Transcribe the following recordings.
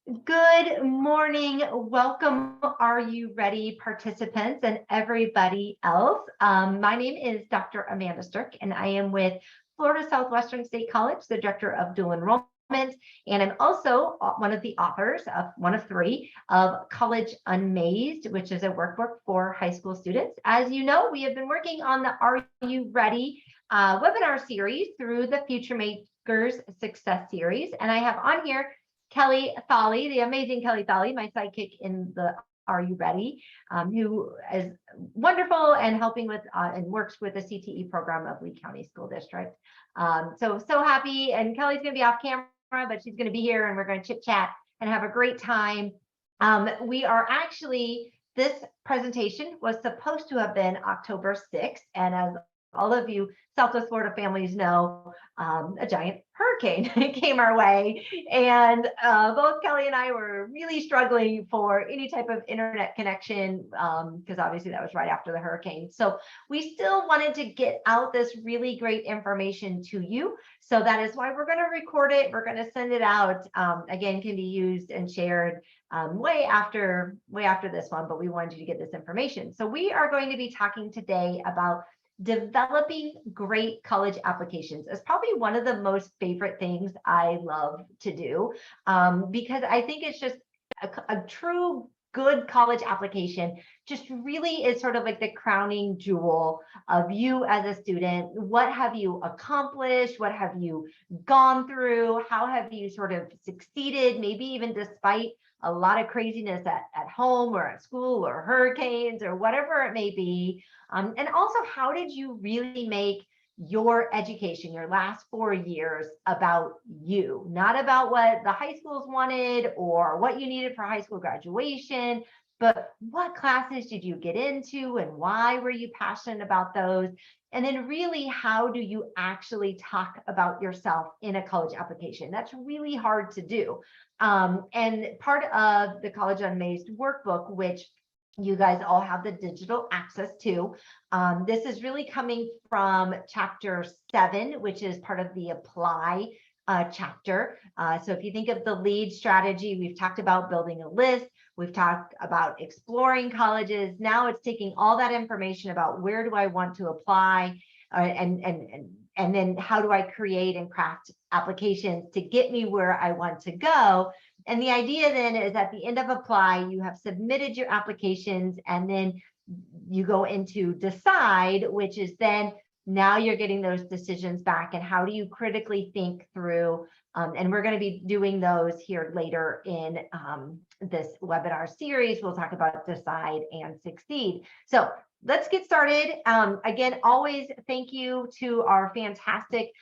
Good morning. Welcome, Are You Ready participants and everybody else. My name is Dr. Amanda Stirk, and I am with Florida Southwestern State College, the Director of Dual Enrollment, and I'm also one of the authors of one of three of College Unmazed, which is a workbook for high school students. As you know, we have been working on the Are You Ready webinar series through the Future Makers Success Series, and I have on here Kelly Thali, the amazing Kelly Thali, my sidekick in the Are You Ready, who is wonderful and helping with and works with the CTE program of Lee County School District. So happy, and Kelly's going to be off camera, but she's going to be here, and we're going to chit chat and have a great time. We are actually, this presentation was supposed to have been October 6th, and as all of you Southwest Florida families know, a giant hurricane came our way, and both Kelly and I were really struggling for any type of internet connection because obviously that was right after the hurricane. So we still wanted to get out this really great information to you. So that is why we're going to record it. We're going to send it out. Again, can be used and shared way after this one, but we wanted you to get this information. So we are going to be talking today about developing great college applications. Is probably one of the most favorite things I love to do because I think it's just a true good college application just really is sort of like the crowning jewel of you as a student. What have you accomplished? What have you gone through? How have you sort of succeeded, maybe even despite a lot of craziness at home or at school or hurricanes or whatever it may be. And also, how did you really make your education, your last 4 years, about you, not about what the high schools wanted or what you needed for high school graduation, but what classes did you get into and why were you passionate about those? And then really, how do you actually talk about yourself in a college application? That's really hard to do. And part of the College Unmazed workbook, which you guys all have the digital access to. This is really coming from chapter 7, which is part of the apply chapter. So if you think of the lead strategy, we've talked about building a list. We've talked about exploring colleges. Now it's taking all that information about where do I want to apply and then how do I create and craft applications to get me where I want to go. And the idea then is at the end of apply, you have submitted your applications and then you go into decide, which is then now you're getting those decisions back and how do you critically think through. And we're going to be doing those here later in this webinar series. We'll talk about decide and succeed. So let's get started. Again, always thank you to our fantastic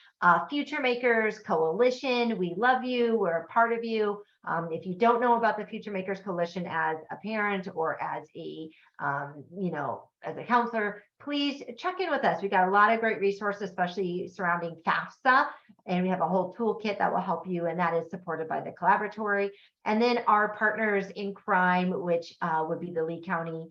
Future Makers Coalition. We love you. We're a part of you. If you don't know about the Future Makers Coalition as a parent or as a, as a counselor, please check in with us. We got a lot of great resources, especially surrounding FAFSA, and we have a whole toolkit that will help you, and that is supported by the Collaboratory. And then our partners in crime, which would be the Lee County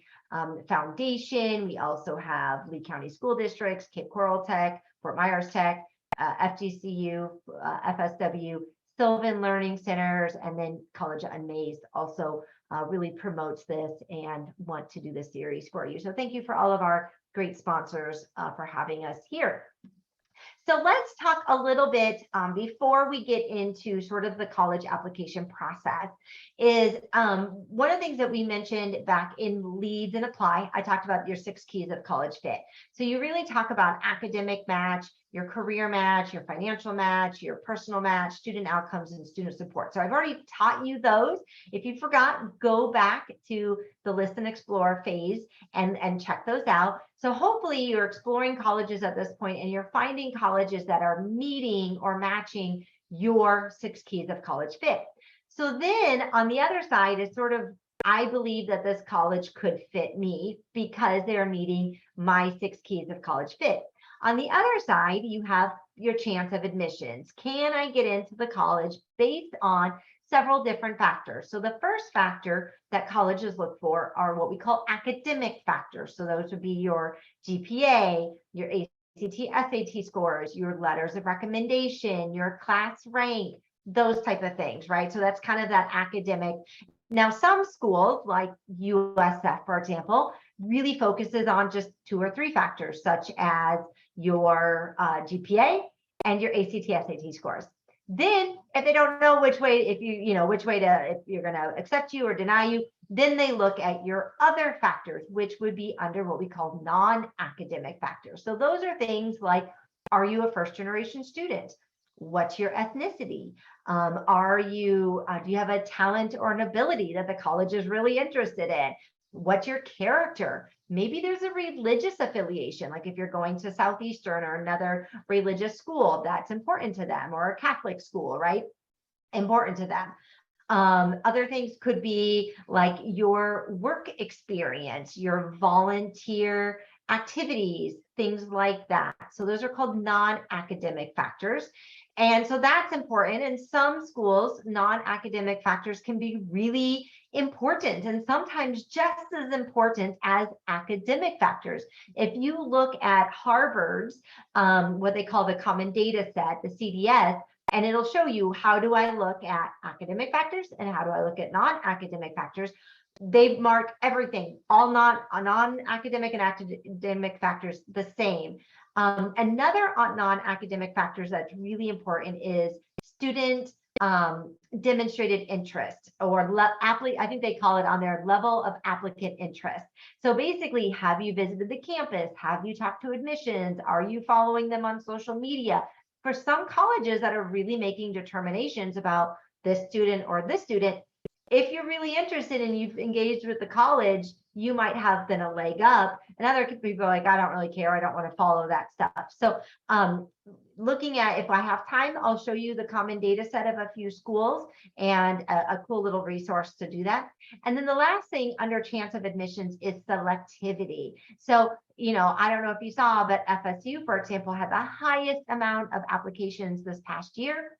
Foundation. We also have Lee County School Districts, Cape Coral Tech, Fort Myers Tech, FGCU, FSW, Sylvan Learning Centers, and then College Unmazed also really promotes this and want to do this series for you. So thank you for all of our great sponsors for having us here. So let's talk a little bit before we get into sort of the college application process is one of the things that we mentioned back in Leads and Apply. I talked about your 6 keys of college fit. So you really talk about academic match, your career match, your financial match, your personal match, student outcomes, and student support. So I've already taught you those. If you forgot, go back to the list and explore phase and check those out. So hopefully you're exploring colleges at this point and you're finding colleges that are meeting or matching your 6 keys of college fit. So then on the other side is sort of, I believe that this college could fit me because they're meeting my 6 keys of college fit. On the other side, you have your chance of admissions. Can I get into the college based on several different factors? So the first factor that colleges look for are what we call academic factors. So those would be your GPA, your ACT, SAT scores, your letters of recommendation, your class rank, those type of things, right? So that's kind of that academic. Now, some schools like USF, for example, really focuses on just 2 or 3 factors, such as your GPA and your ACT, SAT scores. Then, if they don't know which way, if you're going to accept you or deny you, then they look at your other factors, which would be under what we call non-academic factors. So those are things like, are you a first-generation student? What's your ethnicity? Do you have a talent or an ability that the college is really interested in? What's your character? Maybe there's a religious affiliation, like if you're going to Southeastern or another religious school, that's important to them, or a Catholic school, right? Important to them. Other things could be like your work experience, your volunteer activities, things like that. So those are called non-academic factors. And so that's important. In some schools, non-academic factors can be really important and sometimes just as important as academic factors. If you look at Harvard's, what they call the Common Data Set, the CDS, and it'll show you how do I look at academic factors and how do I look at non-academic factors. They've marked everything, all non-academic and academic factors the same. Another non-academic factors that's really important is student demonstrated interest, or I think they call it on their level of applicant interest. So basically, have you visited the campus? Have you talked to admissions? Are you following them on social media? For some colleges that are really making determinations about this student or this student, if you're really interested and you've engaged with the college, you might have been a leg up. And other people are like, I don't really care. I don't want to follow that stuff. So looking at, if I have time, I'll show you the common data set of a few schools and a cool little resource to do that. And then the last thing under chance of admissions is selectivity. So, I don't know if you saw, but FSU, for example, had the highest amount of applications this past year.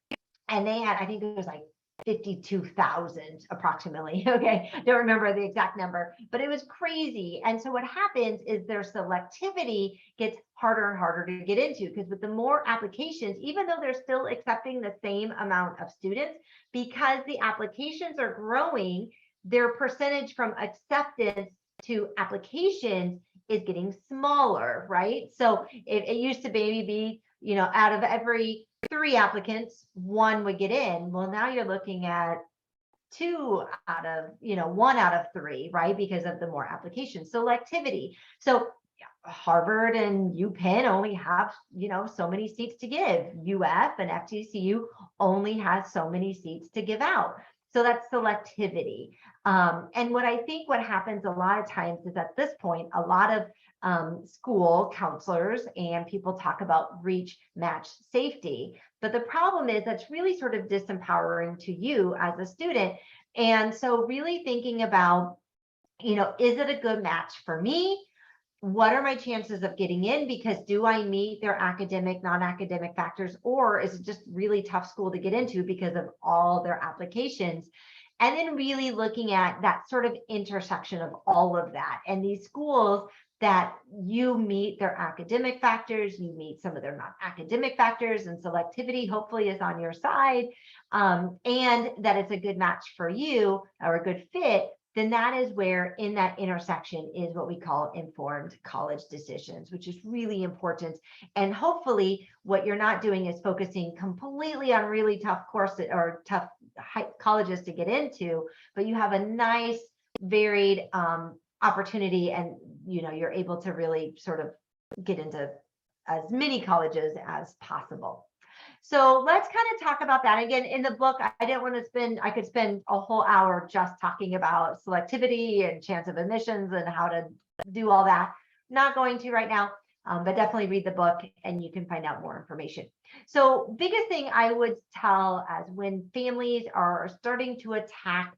And they had, I think it was like 52,000 approximately. Okay, don't remember the exact number, but it was crazy. And so what happens is their selectivity gets harder and harder to get into, because with the more applications, even though they're still accepting the same amount of students, because the applications are growing, their percentage from acceptance to applications is getting smaller, right? So it used to maybe be, out of every 3 applicants, 1 would get in. Well, now you're looking at 1 out of 3, right? Because of the more applications. Selectivity. So Harvard and UPenn only have, so many seats to give. UF and FTCU only has so many seats to give out. So that's selectivity. And what happens a lot of times is at this point, a lot of school counselors and people talk about reach, match, safety. But the problem is that's really sort of disempowering to you as a student. And so really thinking about, is it a good match for me? What are my chances of getting in? Because do I meet their academic, non-academic factors, or is it just really tough school to get into because of all their applications? And then really looking at that sort of intersection of all of that. And these schools that you meet their academic factors, you meet some of their non-academic factors, and selectivity hopefully is on your side, and that it's a good match for you or a good fit, then that is where in that intersection is what we call informed college decisions, which is really important. And hopefully what you're not doing is focusing completely on really tough courses or tough colleges to get into, but you have a nice varied opportunity, and you're able to really sort of get into as many colleges as possible. So let's kind of talk about that. Again, in the book, I could spend a whole hour just talking about selectivity and chance of admissions and how to do all that. Not going to right now, but definitely read the book and you can find out more information. So biggest thing I would tell as when families are starting to attack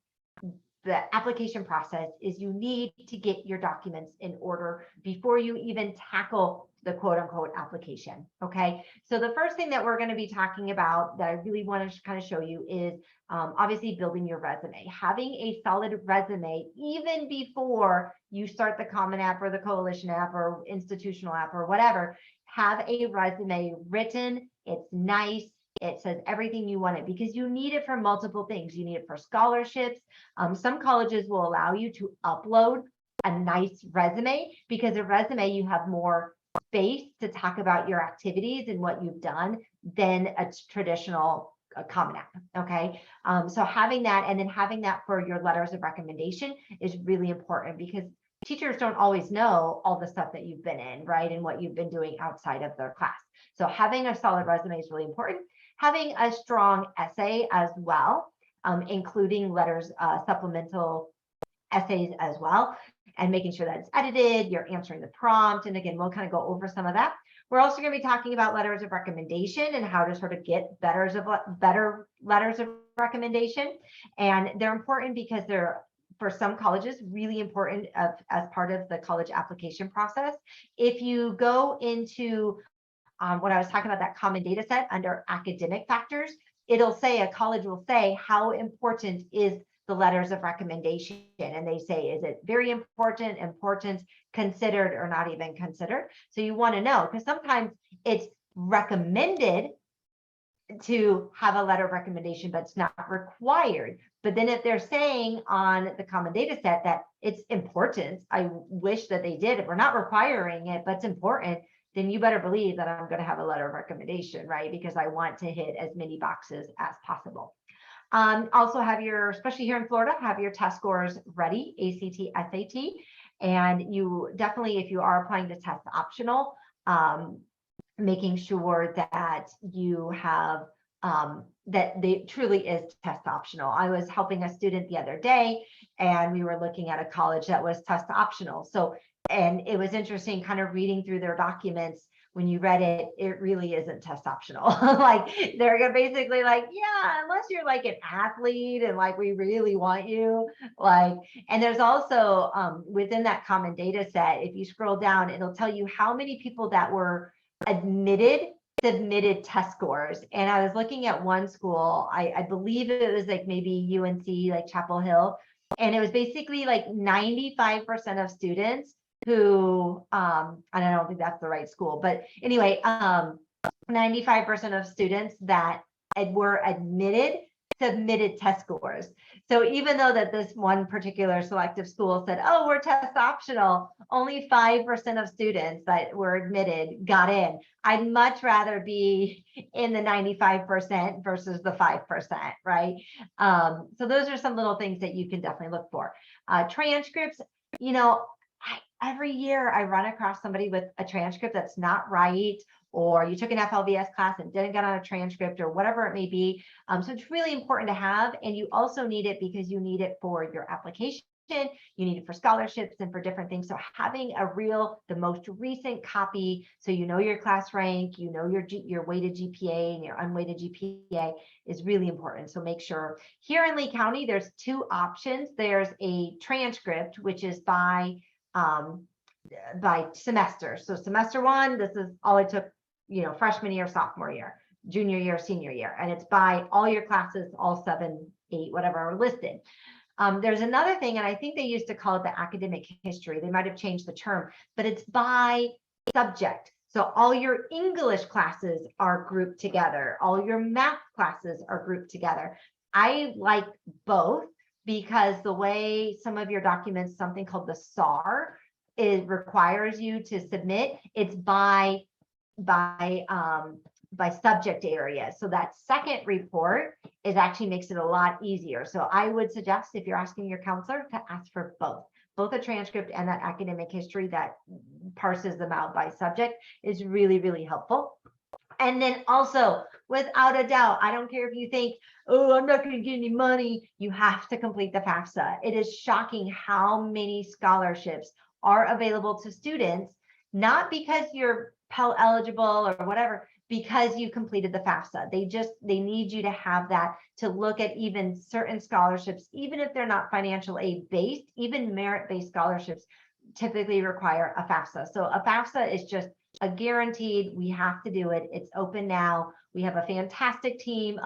the application process is you need to get your documents in order before you even tackle the quote unquote application. Okay. So the first thing that we're going to be talking about that I really want to kind of show you is obviously building your resume, having a solid resume, even before you start the Common App or the Coalition App or institutional app or whatever. Have a resume written. It's nice. It says everything you want it because you need it for multiple things. You need it for scholarships. Some colleges will allow you to upload a nice resume because a resume, you have more space to talk about your activities and what you've done than a traditional Common App. Okay. So having that and then having that for your letters of recommendation is really important because teachers don't always know all the stuff that you've been in, right? And what you've been doing outside of their class. So having a solid resume is really important. Having a strong essay as well, including letters, supplemental essays as well, and making sure that it's edited, you're answering the prompt. And again, we'll kind of go over some of that. We're also going to be talking about letters of recommendation and how to sort of get better letters of recommendation. And they're important because they're, for some colleges, really important as part of the college application process. If you go into what I was talking about, that common data set under academic factors, it'll say, a college will say, how important is the letters of recommendation? And they say, is it very important, considered, or not even considered? So you want to know, because sometimes it's recommended to have a letter of recommendation, but it's not required. But then if they're saying on the common data set that it's important, I wish that they did, if we're not requiring it, but it's important, then you better believe that I'm going to have a letter of recommendation, right? Because I want to hit as many boxes as possible. Also have your, especially here in Florida, have your test scores ready, ACT, SAT. And you definitely, if you are applying to test optional, making sure that you have, that they truly is test optional. I was helping a student the other day and we were looking at a college that was test optional. So, and it was interesting kind of reading through their documents. When you read it, it really isn't test optional. Like they're gonna basically like, yeah, unless you're like an athlete and like we really want you, like, and there's also within that common data set, if you scroll down, it'll tell you how many people that were admitted submitted test scores. And I was looking at one school, I believe it was like maybe UNC, like Chapel Hill, and it was basically like 95% of students who and I don't think that's the right school, but anyway, 95% of students that were admitted submitted test scores. So even though that this one particular selective school said, oh, we're test optional, only 5% of students that were admitted got in. I'd much rather be in the 95% versus the 5%, right? So those are some little things that you can definitely look for. Transcripts, you know, every year I run across somebody with a transcript that's not right, or you took an FLVS class and didn't get on a transcript or whatever it may be. So it's really important to have, and you also need it because you need it for your application, you need it for scholarships and for different things. So having the most recent copy, so you know your class rank, you know your weighted GPA and your unweighted GPA is really important. So make sure. Here in Lee County, there's two options. There's a transcript, which is by semester. So semester one, this is all I took, freshman year, sophomore year, junior year, senior year, and it's by all your classes, all 7, 8, whatever are listed. There's another thing, and I think they used to call it the academic history. They might have changed the term, but it's by subject. So all your English classes are grouped together. All your math classes are grouped together. I like both because the way some of your documents, something called the SAR, it requires you to submit, it's by subject area. So that second report actually makes it a lot easier. So I would suggest, if you're asking your counselor, to ask for both a transcript and that academic history that parses them out by subject is really, really helpful. And then also, without a doubt, I don't care if you think, oh, I'm not going to get any money, you have to complete the FAFSA. It is shocking how many scholarships are available to students, not because you're Pell eligible or whatever, because you completed the FAFSA. They need you to have that to look at even certain scholarships, even if they're not financial aid based, even merit-based scholarships typically require a FAFSA. So a FAFSA is just a guaranteed, we have to do it. It's open now. We have a fantastic team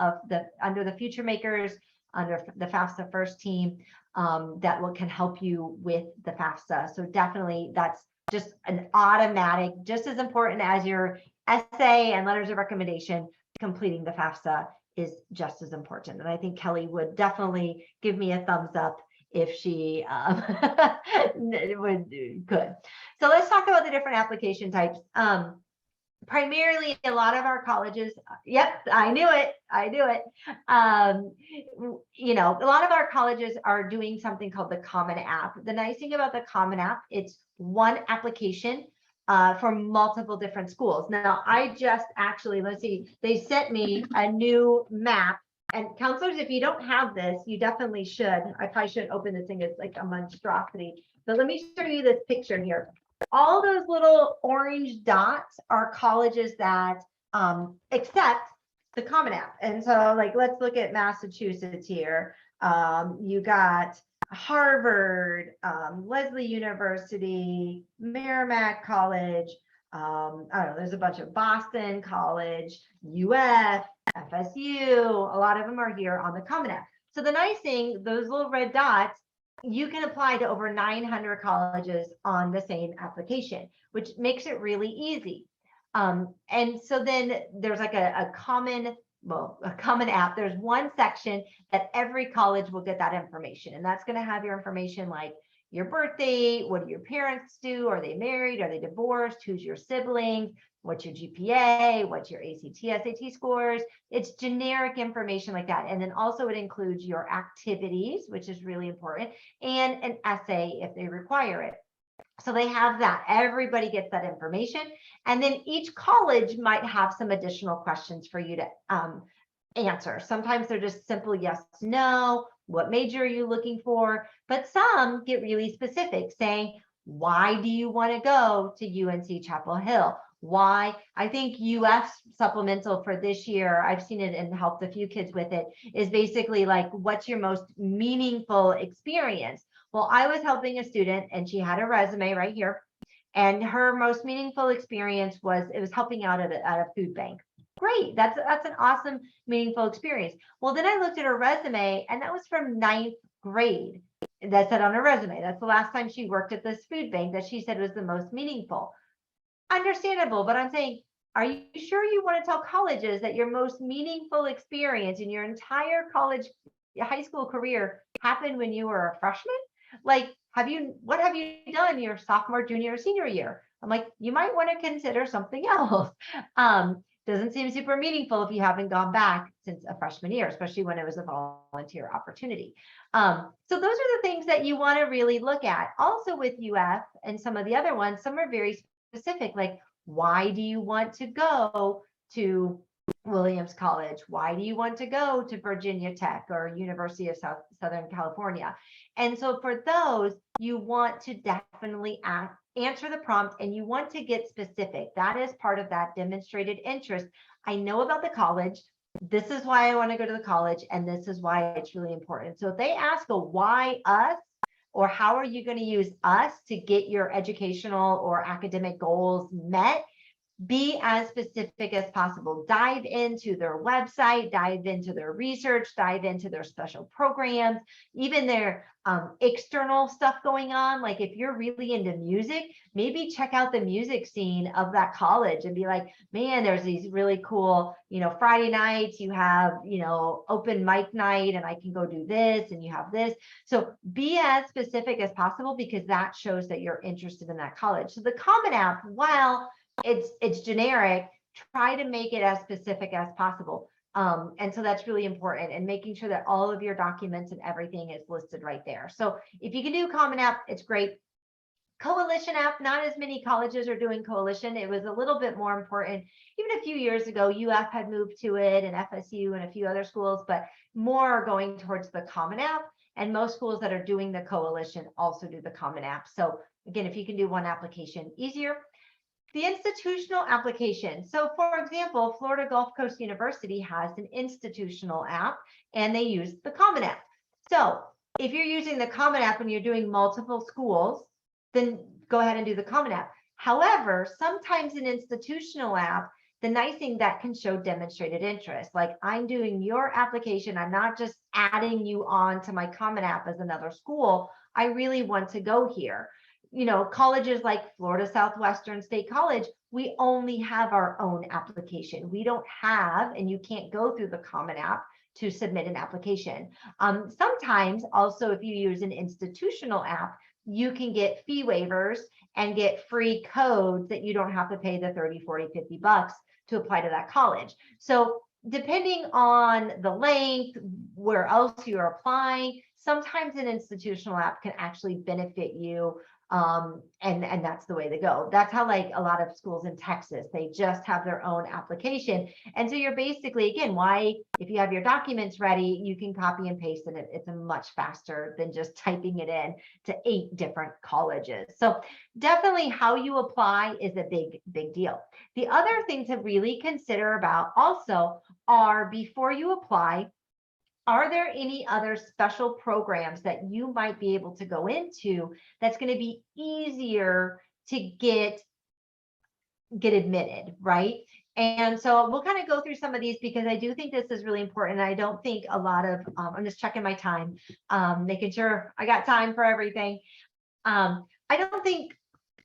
under the Future Makers, under the FAFSA First team that can help you with the FAFSA. So definitely that's just an automatic, just as important as your essay and letters of recommendation. completing the FAFSA is just as important. And I think Kelly would definitely give me a thumbs up if she could. So let's talk about the different application types. Primarily, a lot of our colleges, yep, I knew it. A lot of our colleges are doing something called the Common App. The nice thing about the Common App, it's one application for multiple different schools. Now, I just actually, let's see, they sent me a new map. And counselors, if you don't have this, you definitely should. I probably shouldn't open this thing. It's like a monstrosity. But let me show you this picture here. All those little orange dots are colleges that accept the Common App. And so, like, let's look at Massachusetts here. You got Harvard, Lesley University, Merrimack College. I don't know, there's a bunch of Boston College, UF, FSU. A lot of them are here on the Common App. So the nice thing, those little red dots, you can apply to over 900 colleges on the same application, which makes it really easy. And so then there's like a common app. There's one section that every college will get that information, and that's going to have your information like your birthday, what do your parents do, are they married, are they divorced, who's your sibling, what's your GPA, what's your ACT, SAT scores. It's generic information like that. And then also it includes your activities, which is really important, and an essay if they require it. So they have that. Everybody gets that information. And then each college might have some additional questions for you to answer. Sometimes they're just simple yes, no, what major are you looking for? But some get really specific, saying, why do you want to go to UNC Chapel Hill? Why? I think UF supplemental for this year, I've seen it and helped a few kids with it, is basically like, what's your most meaningful experience? Well, I was helping a student and she had a resume right here. And her most meaningful experience was, it was helping out at a food bank. Great, that's an awesome, meaningful experience. Well, then I looked at her resume and that was from 9th grade. That said on her resume, that's the last time she worked at this food bank that she said was the most meaningful. Understandable, but I'm saying, are you sure you want to tell colleges that your most meaningful experience in your entire high school career happened when you were a freshman? Like, what have you done your sophomore, junior, or senior year? I'm like, you might want to consider something else. Doesn't seem super meaningful if you haven't gone back since a freshman year, especially when it was a volunteer opportunity. So those are the things that you want to really look at. Also with UF and some of the other ones, some are very specific, like, why do you want to go to Williams College? Why do you want to go to Virginia Tech or University of Southern California? And so for those, you want to definitely answer the prompt and you want to get specific. That is part of that demonstrated interest. I know about the college. This is why I want to go to the college, and this is why it's really important. So if they ask a why us, or how are you going to use us to get your educational or academic goals met, be as specific as possible. Dive into their website, dive into their research, dive into their special programs, even their external stuff going on. Like if you're really into music, maybe check out the music scene of that college and be like, man, there's these really cool, Friday nights, you have, open mic night and I can go do this and you have this. So be as specific as possible because that shows that you're interested in that college. So the Common App, while it's generic, try to make it as specific as possible. And so that's really important, and making sure that all of your documents and everything is listed right there. So if you can do Common App, it's great. Coalition App, not as many colleges are doing Coalition. It was a little bit more important. Even a few years ago, UF had moved to it and FSU and a few other schools, but more are going towards the Common App. And most schools that are doing the Coalition also do the Common App. So again, if you can do one application, easier. The institutional application. So for example, Florida Gulf Coast University has an institutional app and they use the Common App. So if you're using the Common App and you're doing multiple schools, then go ahead and do the Common App. However, sometimes an institutional app, the nice thing that can show demonstrated interest, like I'm doing your application, I'm not just adding you on to my Common App as another school, I really want to go here. Colleges like Florida Southwestern State College we only have our own application. We don't have, and you can't go through the Common App to submit an application. Sometimes also, if you use an institutional app, you can get fee waivers and get free codes that you don't have to pay the 30, 40, 50 bucks to apply to that college. So depending on the length, where else you're applying, sometimes an institutional app can actually benefit you. And that's the way to go. That's how, like, a lot of schools in Texas, they just have their own application. And so you're basically, again, why, if you have your documents ready, you can copy and paste it. It's a much faster than just typing it in to 8 different colleges. So definitely how you apply is a big deal. The other thing to really consider about also are, before you apply, are there any other special programs that you might be able to go into that's going to be easier to get admitted, right? And so we'll kind of go through some of these, because I do think this is really important. I don't think a lot of, I'm just checking my time, making sure I got time for everything. I don't think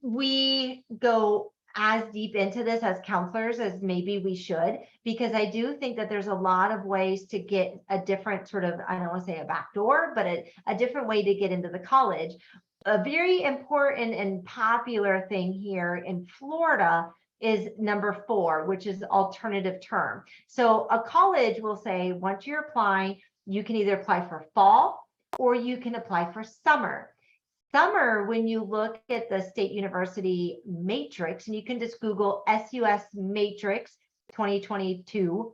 we go as deep into this as counselors as maybe we should, because I do think that there's a lot of ways to get a different sort of, I don't want to say a backdoor, but a different way to get into the college. A very important and popular thing here in Florida is number 4, which is alternative term. So a college will say, once you're applying, you can either apply for fall or you can apply for summer. Summer, when you look at the State University matrix, and you can just Google SUS matrix 2022,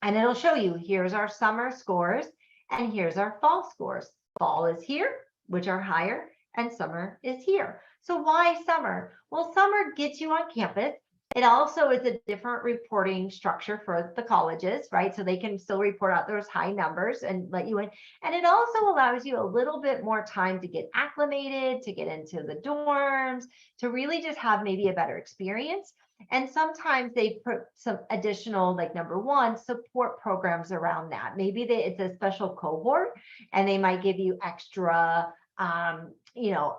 and it'll show you, here's our summer scores and here's our fall scores. Fall is here, which are higher, and summer is here. So why summer? Well, summer gets you on campus. It also is a different reporting structure for the colleges, right? So they can still report out those high numbers and let you in. And it also allows you a little bit more time to get acclimated, to get into the dorms, to really just have maybe a better experience. And sometimes they put some additional, like number 1, support programs around that. Maybe it's a special cohort, and they might give you extra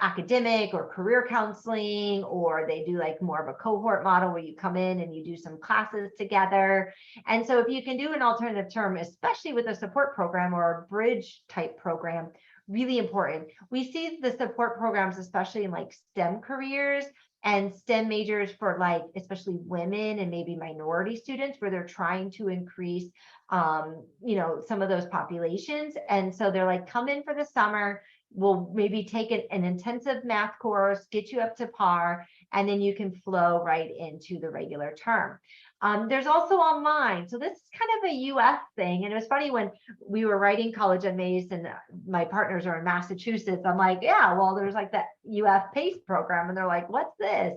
academic or career counseling, or they do like more of a cohort model where you come in and you do some classes together. And so if you can do an alternative term, especially with a support program or a bridge type program, really important. We see the support programs, especially in like STEM careers and STEM majors for, like, especially women and maybe minority students, where they're trying to increase, some of those populations. And so they're like, come in for the summer. We'll maybe take an intensive math course, get you up to par, and then you can flow right into the regular term. There's also online. So this is kind of a UF thing. And it was funny, when we were writing College Unmazed and my partners are in Massachusetts, I'm like, yeah, well, there's like that UF PACE program. And they're like, what's this?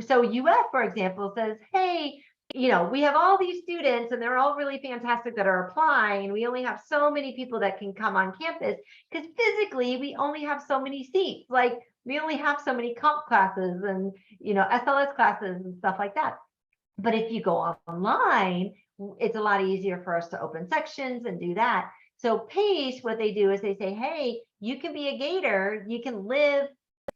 So UF, for example, says, hey, we have all these students and they're all really fantastic that are applying. And we only have so many people that can come on campus, because physically we only have so many seats. Like, we only have so many comp classes and, SLS classes and stuff like that. But if you go online, it's a lot easier for us to open sections and do that. So PACE, what they do is they say, hey, you can be a Gator, you can live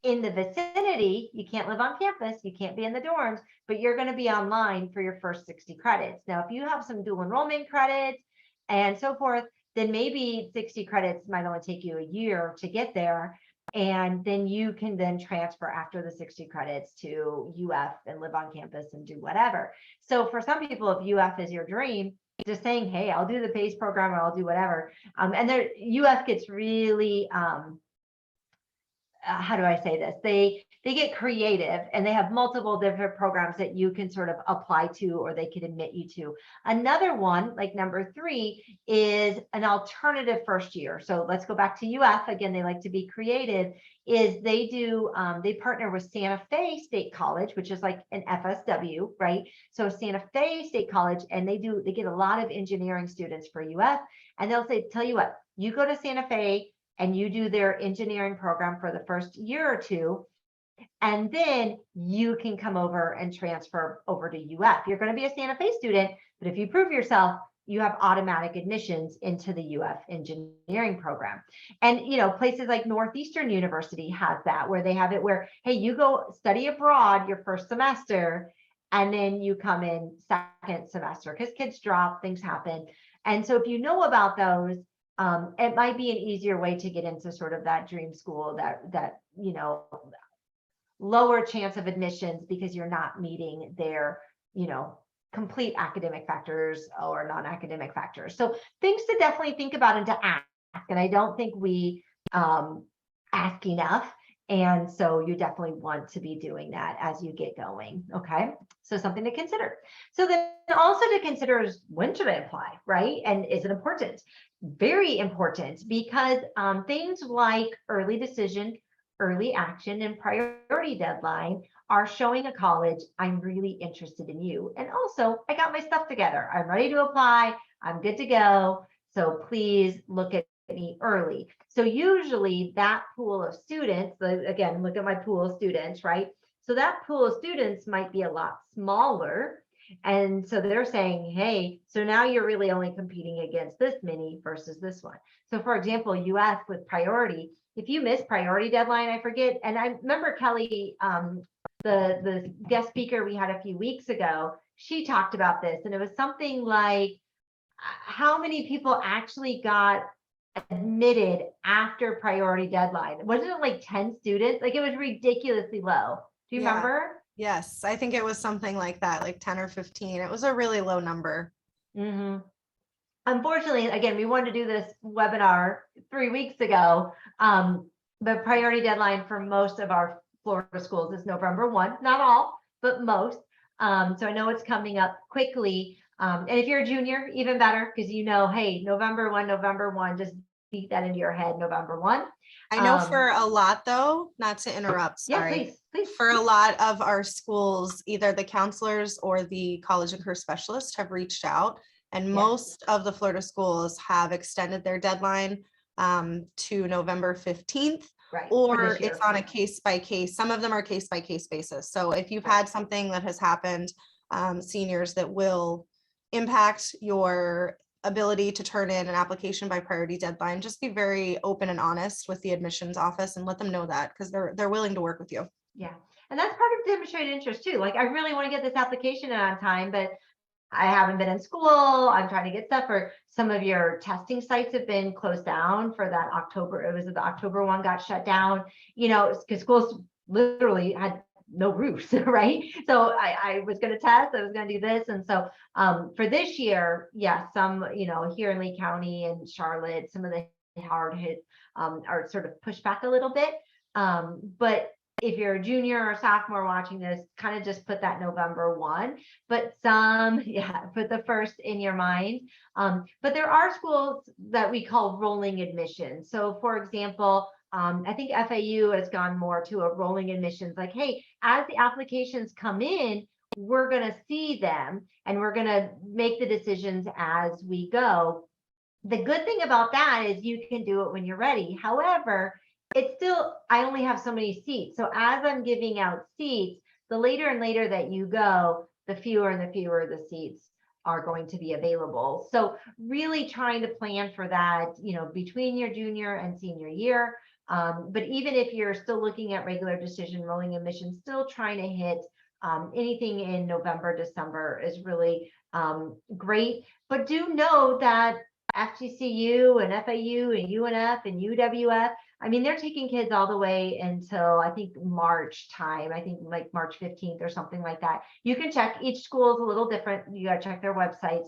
in the vicinity, you can't live on campus, you can't be in the dorms, but you're going to be online for your first 60 credits. Now, if you have some dual enrollment credits and so forth, then maybe 60 credits might only take you a year to get there. And then you can then transfer after the 60 credits to UF and live on campus and do whatever. So for some people, if UF is your dream, just saying, hey, I'll do the PACE program or I'll do whatever. And there, UF gets really, how do I say this? They get creative, and they have multiple different programs that you can sort of apply to, or they could admit you to. Another one, like number 3, is an alternative first year. So let's go back to UF again. They like to be creative. Is they do they partner with Santa Fe State College, which is like an FSW, right? So Santa Fe State College, and they get a lot of engineering students for UF, and they'll say, tell you what, you go to Santa Fe and you do their engineering program for the first year or 2, and then you can come over and transfer over to UF. You're going to be a Santa Fe student, but if you prove yourself, you have automatic admissions into the UF engineering program. And, places like Northeastern University has that, where they have it where, hey, you go study abroad your first semester, and then you come in second semester because kids drop, things happen. And so if you know about those, it might be an easier way to get into sort of that dream school, that lower chance of admissions because you're not meeting their complete academic factors or non-academic factors. So things to definitely think about and to ask. And I don't think we ask enough. And so you definitely want to be doing that as you get going. Okay. So something to consider. So then also to consider is, when should I apply, right? And is it important? Very important, because things like early decision, early action, and priority deadline are showing a college, I'm really interested in you. And also, I got my stuff together. I'm ready to apply. I'm good to go. So please look at me early. So usually that pool of students, again, look at my pool of students, right? So that pool of students might be a lot smaller. And so they're saying, hey, so now you're really only competing against this many versus this one. So for example, UF with priority, if you miss priority deadline, I forget. And I remember Kelly, the guest speaker we had a few weeks ago, she talked about this, and it was something like how many people actually got admitted after priority deadline. Wasn't it like 10 students? Like, it was ridiculously low. Do you remember? Yes, I think it was something like that, like 10 or 15. It was a really low number. Mm-hmm. Unfortunately, again, we wanted to do this webinar 3 weeks ago. The priority deadline for most of our Florida schools is November 1, not all, but most. So I know it's coming up quickly. And if you're a junior, even better, because hey, November 1, just beat that into your head, November 1. I know for a lot, though, not to interrupt, sorry. Yeah, please. For a lot of our schools, either the counselors or the college and career specialist have reached out, and most of the Florida schools have extended their deadline to November 15th. Right. Or it's on a case by case. Some of them are case by case basis. So if you've had something that has happened, seniors, that will impact your ability to turn in an application by priority deadline, just be very open and honest with the admissions office and let them know that, because they're willing to work with you. Yeah. And that's part of demonstrated interest too. Like, I really want to get this application in on time, but I haven't been in school. I'm trying to get stuff, or some of your testing sites have been closed down for that October. It was the October one got shut down, because schools literally had no roofs, right? So I was going to test, I was going to do this. And so for this year, some, here in Lee County and Charlotte, some of the hard hit are sort of pushed back a little bit. But if you're a junior or sophomore watching this, kind of just put that November 1, but put the first in your mind. But there are schools that we call rolling admissions. So for example, I think FAU has gone more to a rolling admissions, like, hey, as the applications come in, we're going to see them and we're going to make the decisions as we go. The good thing about that is you can do it when you're ready. However, it's still, I only have so many seats. So as I'm giving out seats, the later and later that you go, the fewer and the fewer the seats are going to be available. So really trying to plan for that, between your junior and senior year. But even if you're still looking at regular decision rolling admissions, still trying to hit anything in November, December is really great. But do know that FGCU and FAU and UNF and UWF, I mean, they're taking kids all the way until I think March time. I think like March 15th or something like that. You can check, each school is a little different. You got to check their websites.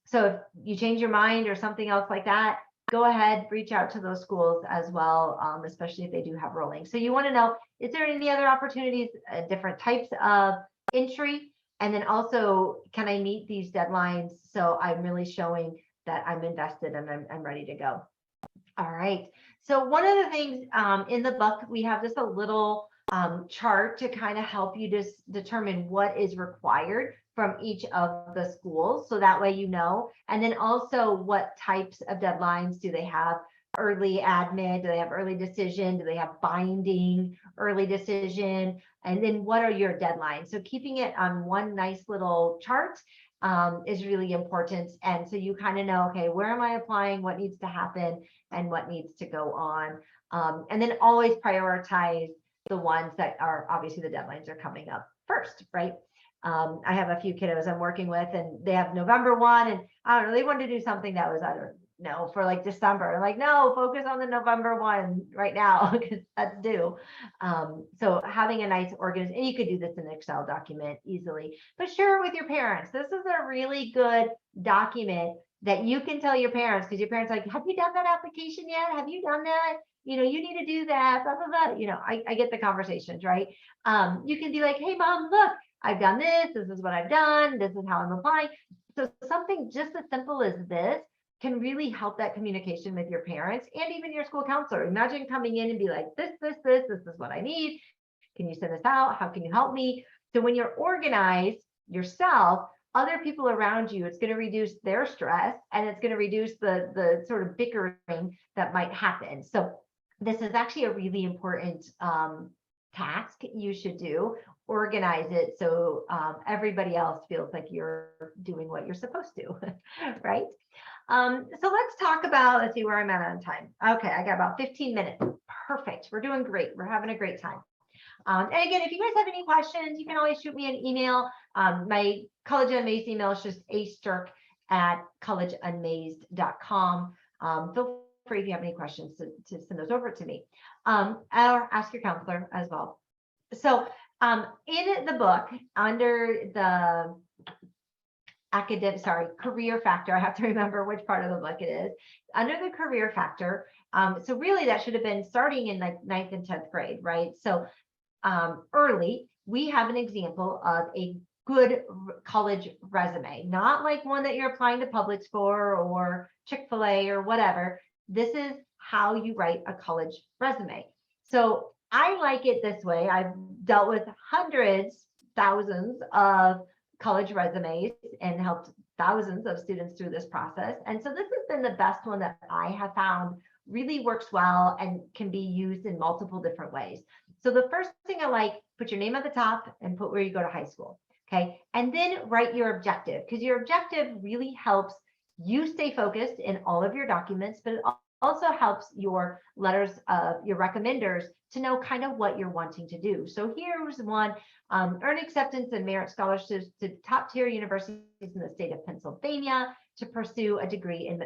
So if you change your mind or something else like that, go ahead, reach out to those schools as well, especially if they do have rolling. So you want to know, is there any other opportunities, different types of entry? And then also, can I meet these deadlines? So I'm really showing that I'm invested and I'm ready to go. All right. So one of the things in the book, we have just a little chart to kind of help you just determine what is required from each of the schools. So that way, and then also what types of deadlines do they have? Early admit, do they have early decision? Do they have binding early decision? And then what are your deadlines? So keeping it on one nice little chart is really important. And so you kind of know, okay, where am I applying? What needs to happen and what needs to go on? And then always prioritize the ones that are obviously the deadlines are coming up first, right? I have a few kiddos I'm working with, and they have November 1, and I don't know, they wanted to do something that was, I don't know, for like December. I'm like, no, focus on the November 1 right now because that's due. So having a nice organization, and you could do this in an Excel document easily, but share it with your parents. This is a really good document that you can tell your parents, because your parents are like, have you done that application yet? Have you done that? You need to do that, blah, blah, blah. I get the conversations, right? You can be like, hey, mom, look, I've done this. This is what I've done. This is how I'm applying. So something just as simple as this can really help that communication with your parents and even your school counselor. Imagine coming in and be like, this is what I need. Can you send this out? How can you help me? So when you're organized yourself, other people around you, it's going to reduce their stress, and it's going to reduce the sort of bickering that might happen. So this is actually a really important task you should do. Organize it so everybody else feels like you're doing what you're supposed to, right? So let's talk about, let's see where I'm at on time. Okay, I got about 15 minutes. Perfect. We're doing great. We're having a great time. And again, if you guys have any questions, you can always shoot me an email. My College Unmazed email is just asturk@collegeunmazed.com. Feel free if you have any questions to send those over to me, or ask your counselor as well. So in the book, under the career factor, I have to remember which part of the book it is, under the career factor. So really that should have been starting in like 9th and 10th grade, right? So early, we have an example of a good college resume, not like one that you're applying to Publix or Chick-fil-A or whatever. This is how you write a college resume. So I like it this way. I've dealt with hundreds, thousands of college resumes and helped thousands of students through this process. And so this has been the best one that I have found really works well and can be used in multiple different ways. So the first thing I like, put your name at the top and put where you go to high school. Okay. And then write your objective, because your objective really helps you stay focused in all of your documents, but it also helps your letters of your recommenders to know kind of what you're wanting to do. So here's one: earn acceptance and merit scholarships to top tier universities in the state of Pennsylvania to pursue a degree in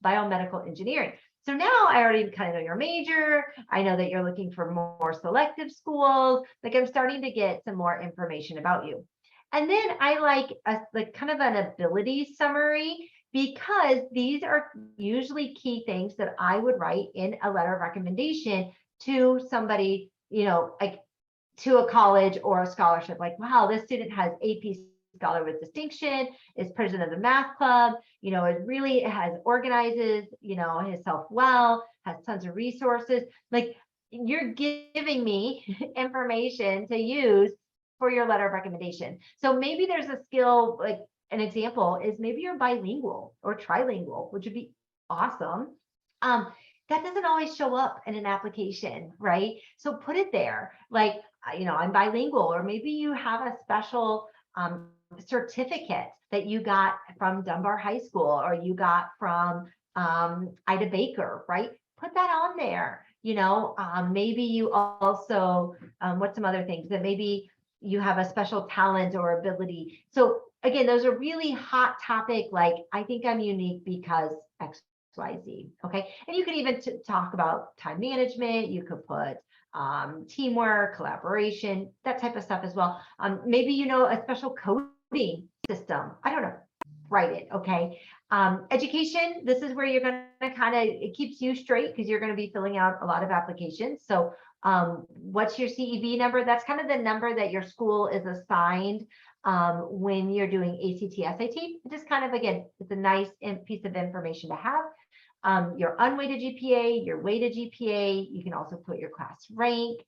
biomedical engineering. So now I already kind of know your major. I know that you're looking for more selective schools. Like I'm starting to get some more information about you. And then I like kind of an ability summary, because these are usually key things that I would write in a letter of recommendation to somebody, like to a college or a scholarship. Like, wow, this student has AP Scholar with distinction, is president of the math club, it has organizes, himself well, has tons of resources. Like, you're giving me information to use for your letter of recommendation. So maybe there's a skill, like an example is maybe you're bilingual or trilingual, which would be awesome. That doesn't always show up in an application, right? So put it there, like, I'm bilingual, or maybe you have a special certificate that you got from Dunbar High School, or you got from Ida Baker, right? Put that on there. Maybe you also, what's some other things that maybe you have a special talent or ability. So again, those are really hot topic. Like, I think I'm unique because X, Y, Z. Okay. And you could even talk about time management. You could put teamwork, collaboration, that type of stuff as well. Maybe, a special coding system. I don't know. Write it. Okay. Education. This is where you're going to it keeps you straight, because you're going to be filling out a lot of applications. So what's your CEB number? That's kind of the number that your school is assigned when you're doing ACT, SAT. Just kind of, again, it's a nice piece of information to have. Your unweighted GPA, your weighted GPA. You can also put your class rank.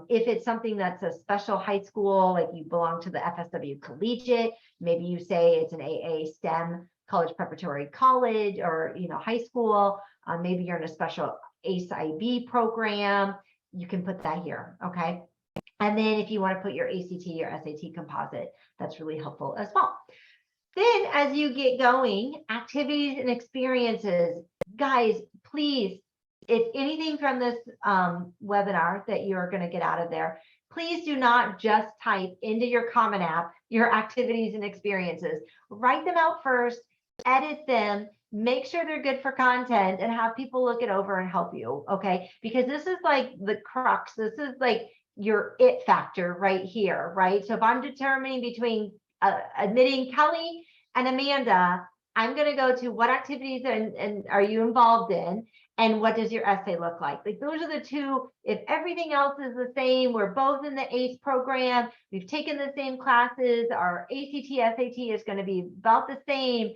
If it's something that's a special high school, like you belong to the FSW Collegiate, maybe you say it's an AA STEM college preparatory college or high school. Maybe you're in a special ACE IB program. You can put that here. Okay. And then if you want to put your ACT or SAT composite, that's really helpful as well. Then as you get going, activities and experiences, guys, please, if anything from this webinar that you're going to get out of there, please do not just type into your Common App your activities and experiences. Write them out first, edit them, make sure they're good for content, and have people look it over and help you, okay? Because this is like the crux. This is like your it factor right here, right? So if I'm determining between admitting Kelly and Amanda, I'm going to go to what activities and are you involved in, and what does your essay look like? Like those are the two. If everything else is the same, we're both in the ACE program, we've taken the same classes, our ACT, SAT is going to be about the same.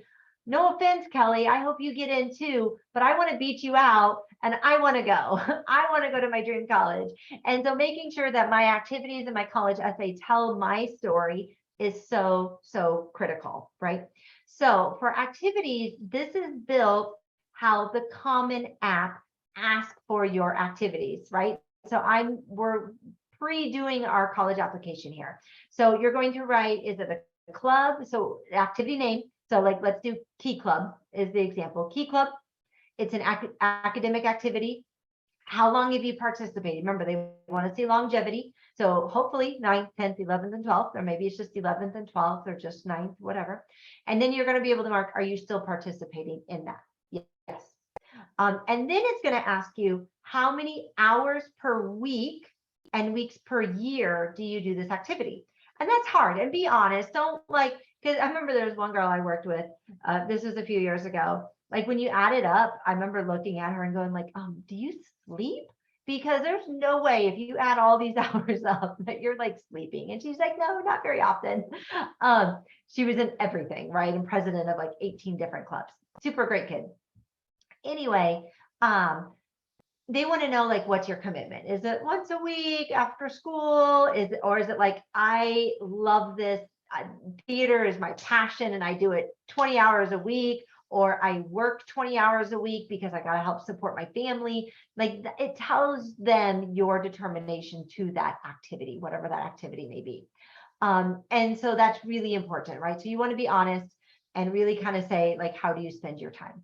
No offense, Kelly, I hope you get in too, but I want to beat you out and I want to go. I want to go to my dream college. And so making sure that my activities and my college essay tell my story is so, so critical, right? So for activities, this is built how the Common App asks for your activities, right? So we're pre-doing our college application here. So you're going to write, is it a club? So activity name. So like, let's do Key Club is the example. Key Club, it's an academic activity. How long have you participated? Remember, they want to see longevity. So hopefully 9th, 10th, 11th, and 12th, or maybe it's just 11th and 12th, or just 9th, whatever. And then you're going to be able to mark, are you still participating in that? Yes. And then it's going to ask you how many hours per week and weeks per year do you do this activity? And that's hard. And be honest, don't like, because I remember there was one girl I worked with, this was a few years ago. Like when you add it up, I remember looking at her and going like, do you sleep? Because there's no way if you add all these hours up that you're like sleeping. And she's like, no, not very often. She was in everything, right? And president of like 18 different clubs. Super great kid. Anyway, they want to know like, what's your commitment? Is it once a week after school? Or is it like, I love this, theater is my passion and I do it 20 hours a week, or I work 20 hours a week because I got to help support my family. Like it tells them your determination to that activity, whatever that activity may be. And so that's really important, right? So you want to be honest and really kind of say like, how do you spend your time?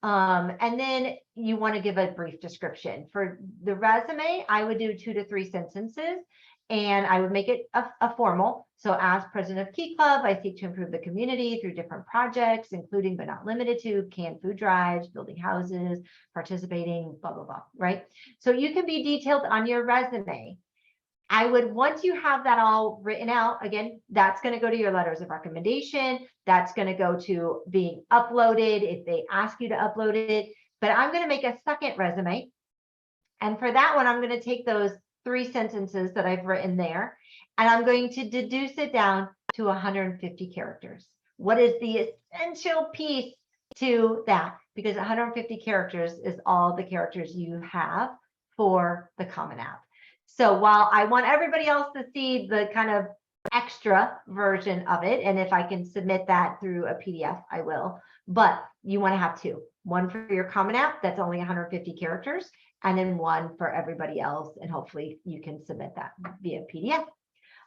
And then you want to give a brief description. For the resume, I would do 2 to 3 sentences, and I would make it a formal. So as president of Key Club, I seek to improve the community through different projects, including but not limited to canned food drives, building houses, participating, blah, blah, blah, right? So you can be detailed on your resume. I would, once you have that all written out, again, that's going to go to your letters of recommendation. That's going to go to being uploaded if they ask you to upload it. But I'm going to make a second resume. And for that one, I'm going to take those 3 sentences that I've written there, and I'm going to deduce it down to 150 characters. What is the essential piece to that? Because 150 characters is all the characters you have for the Common App. So while I want everybody else to see the kind of extra version of it, and if I can submit that through a PDF, I will, but you want to have 2, one for your Common App, that's only 150 characters, and then one for everybody else. And hopefully you can submit that via PDF.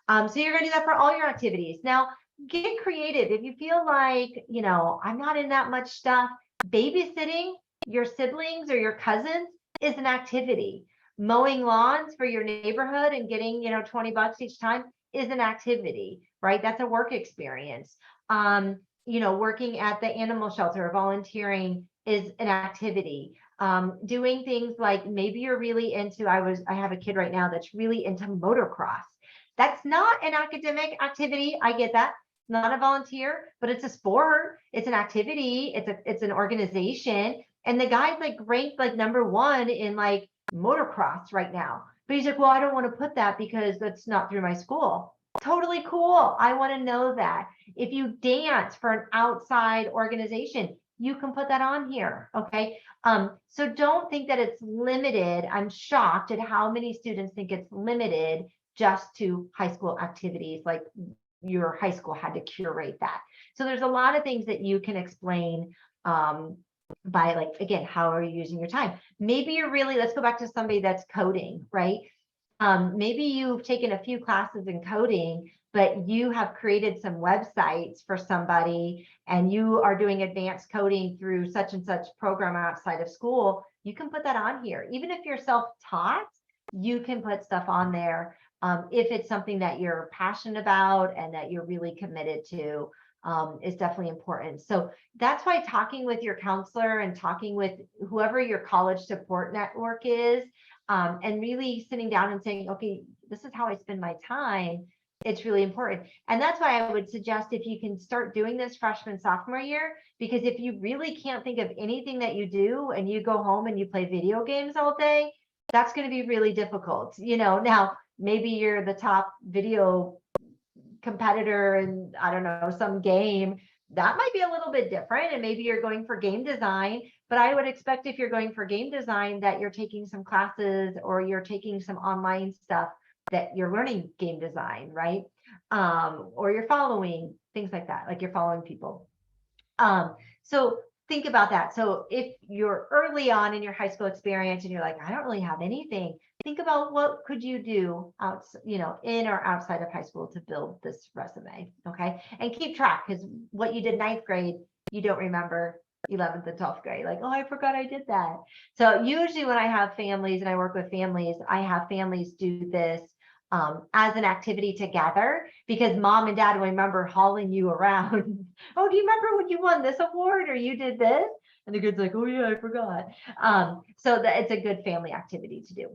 So you're going to do that for all your activities. Now, get creative. If you feel like, you know, I'm not in that much stuff, babysitting your siblings or your cousins is an activity. Mowing lawns for your neighborhood and getting, you know, $20 each time is an activity, right? That's a work experience. You know, working at the animal shelter or volunteering is an activity. Doing things like maybe you're really into, I have a kid right now that's really into motocross. That's not an academic activity. I get that. Not a volunteer, but it's a sport. It's an activity. It's an organization. And the guy's like ranked like #1 in like motocross right now. But he's like, well, I don't want to put that because that's not through my school. Totally cool. I want to know that. If you dance for an outside organization, you can put that on here. Okay. So don't think that it's limited. I'm shocked at how many students think it's limited just to high school activities, like your high school had to curate that. So there's a lot of things that you can explain by like, again, how are you using your time? Maybe you're really, let's go back to somebody that's coding, right? Maybe you've taken a few classes in coding, but you have created some websites for somebody and you are doing advanced coding through such and such program outside of school. You can put that on here. Even if you're self-taught, you can put stuff on there if it's something that you're passionate about and that you're really committed to, is definitely important. So that's why talking with your counselor and talking with whoever your college support network is, and really sitting down and saying, okay, this is how I spend my time. It's really important. And that's why I would suggest if you can start doing this freshman, sophomore year, because if you really can't think of anything that you do and you go home and you play video games all day, that's going to be really difficult. Now maybe you're the top video competitor and I don't know, some game that might be a little bit different. And maybe you're going for game design, but I would expect if you're going for game design that you're taking some classes or you're taking some online stuff that you're learning game design, right? Or you're following things like that, like you're following people. So think about that. So if you're early on in your high school experience and you're like, I don't really have anything, think about what could you do out, in or outside of high school to build this resume. Okay. And keep track, because what you did ninth grade, you don't remember 11th and 12th grade. Like, oh, I forgot I did that. So usually when I have families and I work with families, I have families do this as an activity together, because mom and dad will remember hauling you around. Oh, do you remember when you won this award or you did this? And the kid's like, oh yeah, I forgot. So that it's a good family activity to do.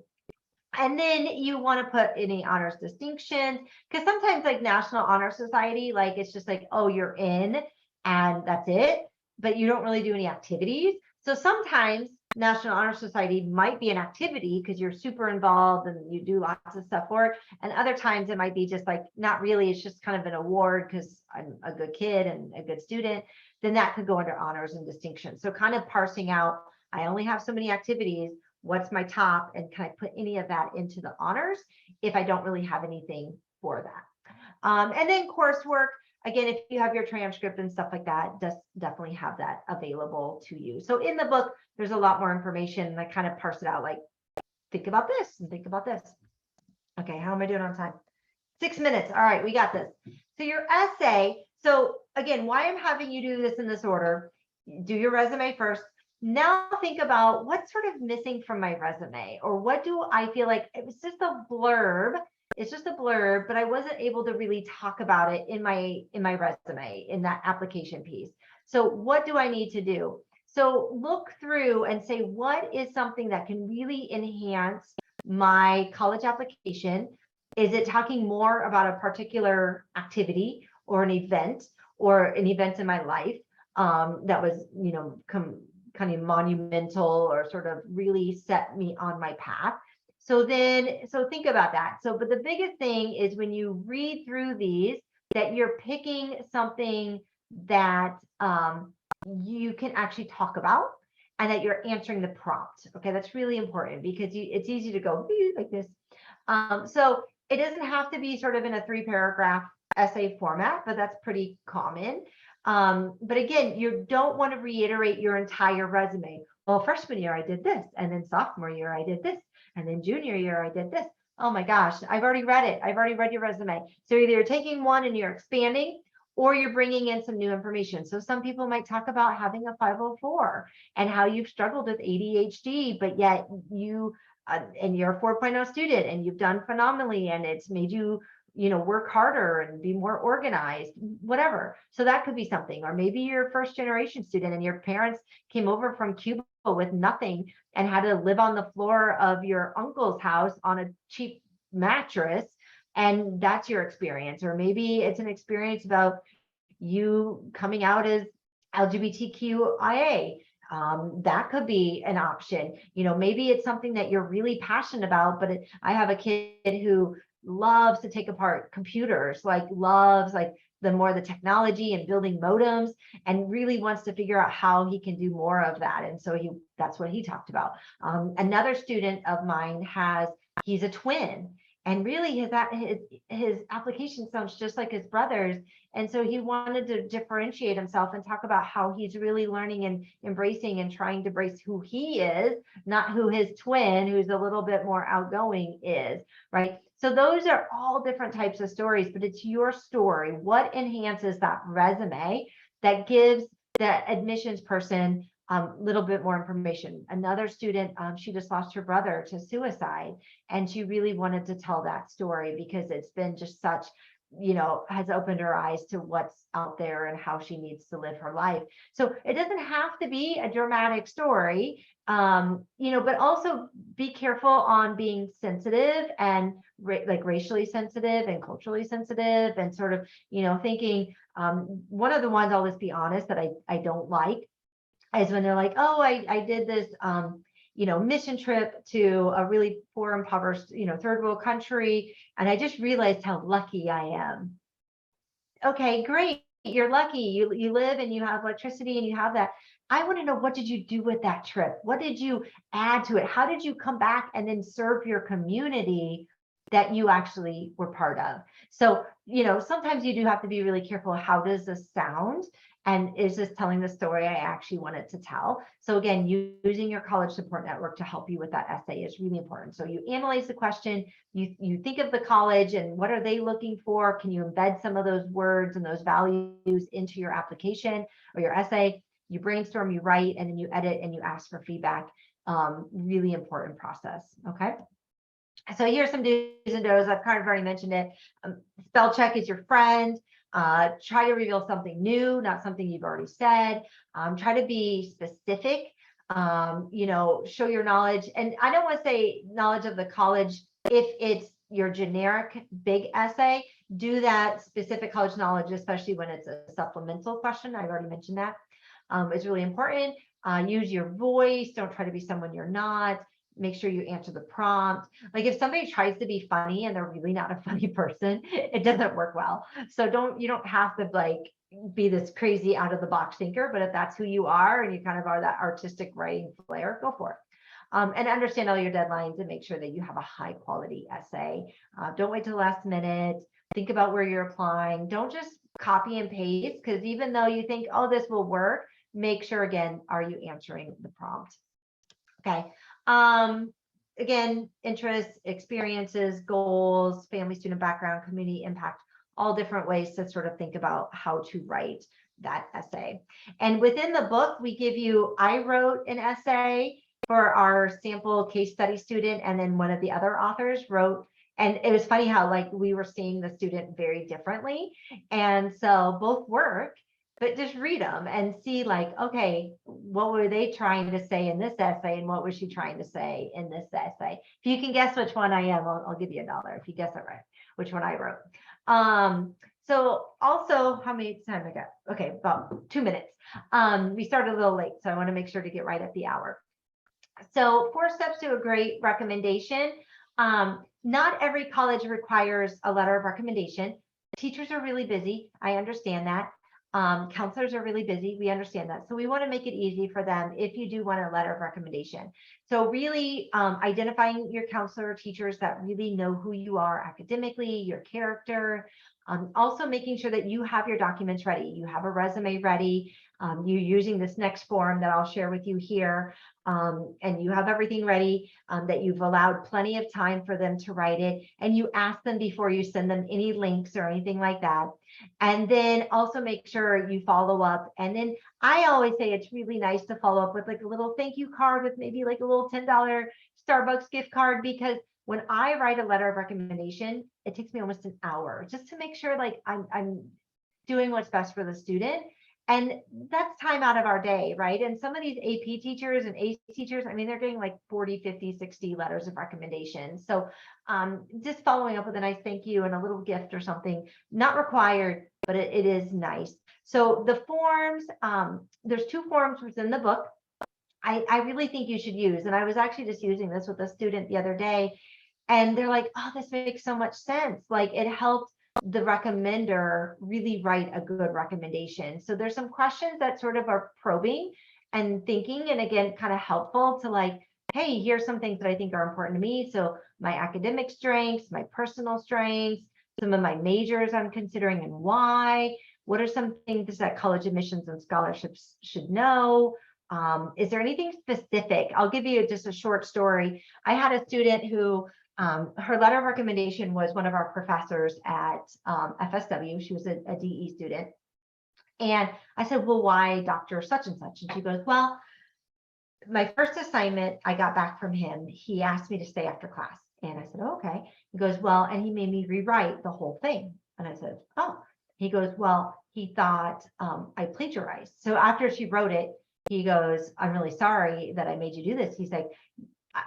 And then you want to put any honors distinctions, because sometimes like National Honor Society, like it's just like, oh, you're in and that's it, but you don't really do any activities. So sometimes National Honor Society might be an activity because you're super involved and you do lots of stuff for it. And other times it might be just like, not really, it's just kind of an award because I'm a good kid and a good student. Then that could go under honors and distinctions. So kind of parsing out, I only have so many activities. What's my top, and can I put any of that into the honors if I don't really have anything for that? And then coursework, again, if you have your transcript and stuff like that, just definitely have that available to you. So in the book, there's a lot more information, and I kind of parse it out, like, think about this and think about this. Okay, how am I doing on time? 6 minutes. All right, we got this. So your essay, so again, why I'm having you do this in this order, do your resume first. Now think about what's sort of missing from my resume, or what do I feel like it was just a blurb. It's just a blurb, but I wasn't able to really talk about it in my resume, in that application piece. So what do I need to do? So look through and say, what is something that can really enhance my college application? Is it talking more about a particular activity or an event in my life that was, kind of monumental or sort of really set me on my path? So think about that. So, but the biggest thing is when you read through these, that you're picking something that you can actually talk about, and that you're answering the prompt. Okay, that's really important, because it's easy to go like this. So it doesn't have to be sort of in a 3-paragraph essay format, but that's pretty common. But again, you don't want to reiterate your entire resume. Well, freshman year I did this, and then sophomore year I did this, and then junior year I did this. Oh my gosh, I've already read it. I've already read your resume. So either you're taking one and you're expanding, or you're bringing in some new information. So some people might talk about having a 504 and how you've struggled with ADHD, but yet you and you're a 4.0 student and you've done phenomenally, and it's made you work harder and be more organized, whatever. So that could be something. Or maybe you're a first generation student and your parents came over from Cuba with nothing and had to live on the floor of your uncle's house on a cheap mattress, and that's your experience. Or maybe it's an experience about you coming out as LGBTQIA. That could be an option. Maybe it's something that you're really passionate about, but I have a kid who loves to take apart computers, loves the technology and building modems, and really wants to figure out how he can do more of that. And so that's what he talked about. Another student of mine he's a twin, and really his application sounds just like his brother's. And so he wanted to differentiate himself and talk about how he's really learning and embracing and trying to embrace who he is, not who his twin, who's a little bit more outgoing, is, right? So those are all different types of stories, but it's your story. What enhances that resume that gives the admissions person Little bit more information. Another student, she just lost her brother to suicide, and she really wanted to tell that story because it's been just such, has opened her eyes to what's out there and how she needs to live her life. So it doesn't have to be a dramatic story, but also be careful on being sensitive and like racially sensitive and culturally sensitive, and sort of, thinking, one of the ones, I'll just be honest, that I don't like is when they're like, oh, I did this, mission trip to a really poor, impoverished, third world country, and I just realized how lucky I am. Okay, great. You're lucky. You live and you have electricity and you have that. I want to know, what did you do with that trip? What did you add to it? How did you come back and then serve your community that you actually were part of? So, sometimes you do have to be really careful. How does this sound? And is this telling the story I actually wanted to tell? So again, using your college support network to help you with that essay is really important. So you analyze the question, you think of the college and what are they looking for? Can you embed some of those words and those values into your application or your essay? You brainstorm, you write, and then you edit and you ask for feedback. Really important process, okay? So here's some do's and don'ts. I've kind of already mentioned it. Spell check is your friend. Try to reveal something new, not something you've already said. Try to be specific, show your knowledge. And I don't want to say knowledge of the college if it's your generic big essay. Do that specific college knowledge, especially when it's a supplemental question. I've already mentioned that. It's really important. Use your voice. Don't try to be someone you're not. Make sure you answer the prompt. Like if somebody tries to be funny and they're really not a funny person, it doesn't work well. So you don't have to be this crazy out of the box thinker, but if that's who you are and you kind of are that artistic writing flair, go for it. And understand all your deadlines and make sure that you have a high quality essay. Don't wait till the last minute. Think about where you're applying. Don't just copy and paste, because even though you think, oh, this will work, make sure, again, are you answering the prompt? Okay. Again, interests, experiences, goals, family, student background, community impact, all different ways to sort of think about how to write that essay. And within the book, we give you, I wrote an essay for our sample case study student, and then one of the other authors wrote, and it was funny how we were seeing the student very differently. And so both work, but just read them and see okay, what were they trying to say in this essay and what was she trying to say in this essay? If you can guess which one I am, I'll give you $1 if you guess it right, which one I wrote. So also, how many time I got? Okay, about 2 minutes. We started a little late, so I want to make sure to get right at the hour. So 4 steps to a great recommendation. Not every college requires a letter of recommendation. Teachers are really busy. I understand that. Counselors are really busy. We understand that. So we want to make it easy for them if you do want a letter of recommendation. So really identifying your counselor or teachers that really know who you are academically, your character. Also making sure that you have your documents ready. You have a resume ready. You're using this next form that I'll share with you here. And you have everything ready, that you've allowed plenty of time for them to write it. And you ask them before you send them any links or anything like that. And then also make sure you follow up. And then I always say it's really nice to follow up with a little thank you card with maybe a little $10 Starbucks gift card, because when I write a letter of recommendation, it takes me almost an hour just to make sure I'm doing what's best for the student. And that's time out of our day, right? And some of these AP teachers and ACE teachers, I mean, they're getting 40, 50, 60 letters of recommendation. So just following up with a nice thank you and a little gift or something, not required, but it is nice. So the forms, there's 2 forms within the book I really think you should use. And I was actually just using this with a student the other day, and they're like, oh, this makes so much sense. It helped the recommender really write a good recommendation. So there's some questions that sort of are probing and thinking, and again, kind of helpful to hey, here's some things that I think are important to me. So my academic strengths, my personal strengths, some of my majors I'm considering and why. What are some things that college admissions and scholarships should know? Is there anything specific? I'll give you just a short story. I had a student who her letter of recommendation was one of our professors at FSW. She was a DE student. And I said, well, why Dr. such and such? And she goes, well, my first assignment I got back from him, he asked me to stay after class. And I said, oh, okay. He goes, well, and he made me rewrite the whole thing. And I said, oh, he goes, well, he thought I plagiarized. So after she wrote it, he goes, I'm really sorry that I made you do this. He's like,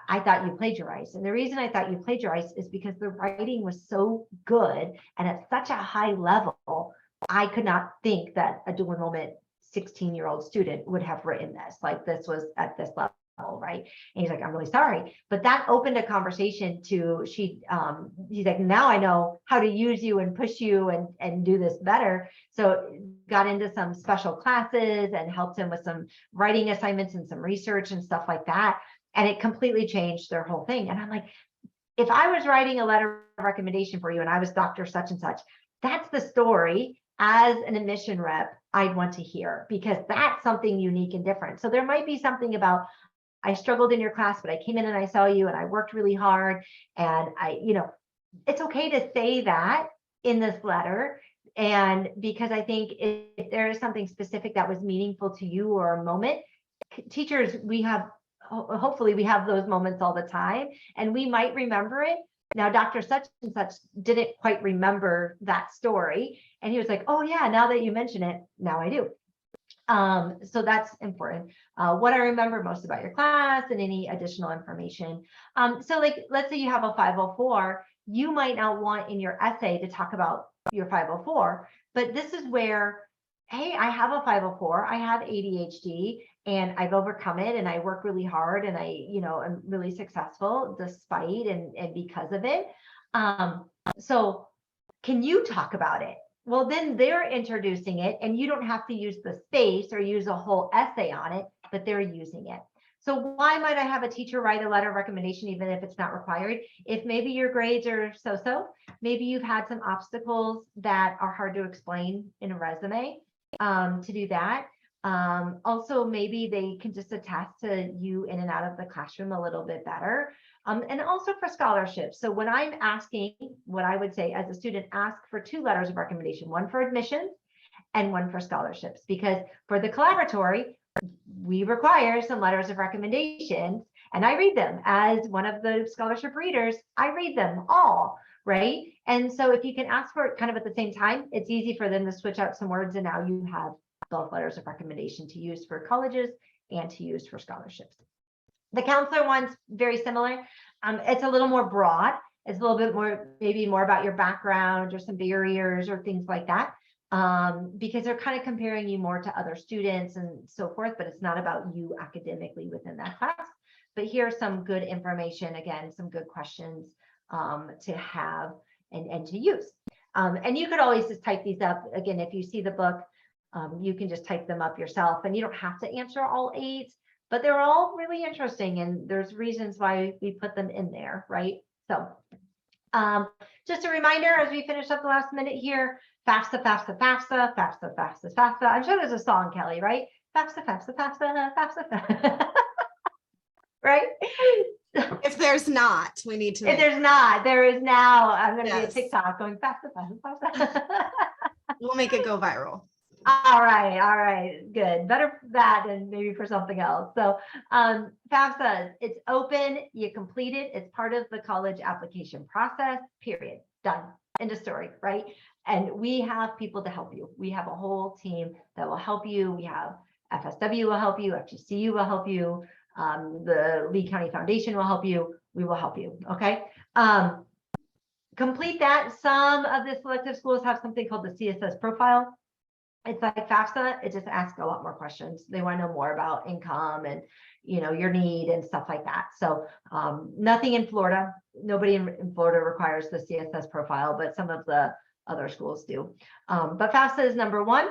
I thought you plagiarized. And the reason I thought you plagiarized is because the writing was so good and at such a high level, I could not think that a dual enrollment 16-year-old student would have written this. Like this was at this level, right? And he's like, I'm really sorry. But that opened a conversation to he's like, now I know how to use you and push you and do this better. So got into some special classes and helped him with some writing assignments and some research and stuff like that. And it completely changed their whole thing. And I'm like, if I was writing a letter of recommendation for you and I was Dr. such and such, that's the story as an admission rep I'd want to hear, because that's something unique and different. So there might be something about, I struggled in your class, but I came in and I saw you and I worked really hard. And it's okay to say that in this letter. And because I think if there is something specific that was meaningful to you or a moment, teachers, hopefully we have those moments all the time and we might remember it. Now, Dr. such and such didn't quite remember that story. And he was like, oh yeah, now that you mention it, now I do. So that's important. What I remember most about your class and any additional information. So like, let's say you have a 504, you might not want in your essay to talk about your 504, but this is where, hey, I have a 504, I have ADHD and I've overcome it and I work really hard and I'm really successful despite and because of it. So can you talk about it? Well, then they're introducing it and you don't have to use the space or use a whole essay on it, but they're using it. So why might I have a teacher write a letter of recommendation, even if it's not required? If maybe your grades are so-so, maybe you've had some obstacles that are hard to explain in a resume, to do that. Also, maybe they can just attest to you in and out of the classroom a little bit better. And also for scholarships. So when I'm asking, what I would say as a student, ask for 2 letters of recommendation, one for admissions and one for scholarships, because for the collaboratory, we require some letters of recommendations and I read them as one of the scholarship readers. I read them all, right? And so if you can ask for it kind of at the same time, it's easy for them to switch out some words and now you have both letters of recommendation to use for colleges and to use for scholarships. The counselor one's very similar. It's a little more broad. It's a little bit more, maybe more about your background or some barriers or things like that, because they're kind of comparing you more to other students and so forth, but it's not about you academically within that class. But here's some good information, again, some good questions to have and to use. And you could always just type these up. Again, if you see the book, you can just type them up yourself and you don't have to answer all 8, but they're all really interesting and there's reasons why we put them in there, right? So just a reminder as we finish up the last minute here, FAFSA, FAFSA, FAFSA, FAFSA, FAFSA, FAFSA. I'm sure there's a song, Kelly, right? FAFSA, FAFSA, FAFSA, FAFSA, FAFSA. Right? If there's not, we need to. If there's not, there is now. I'm going to be a Yes. TikTok going FAFSA, FAFSA, FAFSA. We'll make it go viral. All right, good. Better for that than maybe for something else. So FAFSA, it's open, you complete it, it's part of the college application process, period, done, end of story, right? And we have people to help you. We have a whole team that will help you. We have FSW will help you, FGCU will help you, the Lee County Foundation will help you, we will help you, okay? Complete that. Some of the selective schools have something called the CSS profile. It's like FAFSA, it just asks a lot more questions. They want to know more about income and, your need and stuff like that. So nothing in Florida, nobody in Florida requires the CSS profile, but some of the other schools do. But FAFSA is number 1.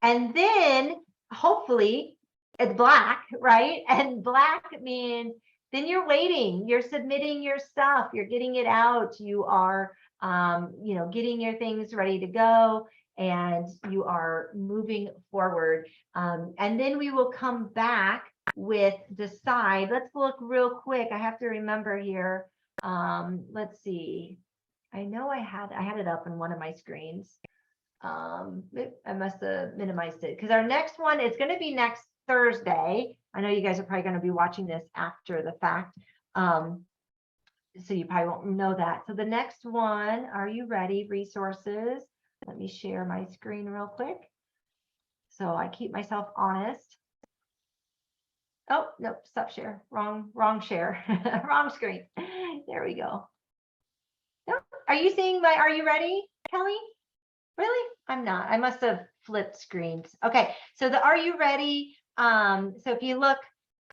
And then hopefully it's black, right? And black means then you're waiting, you're submitting your stuff, you're getting it out, you are, getting your things ready to go. And you are moving forward. And then we will come back with decide. Let's look real quick. I have to remember here. Let's see. I know I had it up in one of my screens. I must have minimized it because our next one is going to be next Thursday. I know you guys are probably going to be watching this after the fact. So you probably won't know that. So the next one, are you ready? Resources. Let me share my screen real quick, so I keep myself honest. Oh, nope, stop share. Wrong share. Wrong screen. There we go. Nope. Are you seeing my, are you ready, Kelly? Really? I'm not. I must have flipped screens. Okay, so the are you ready? So if you look,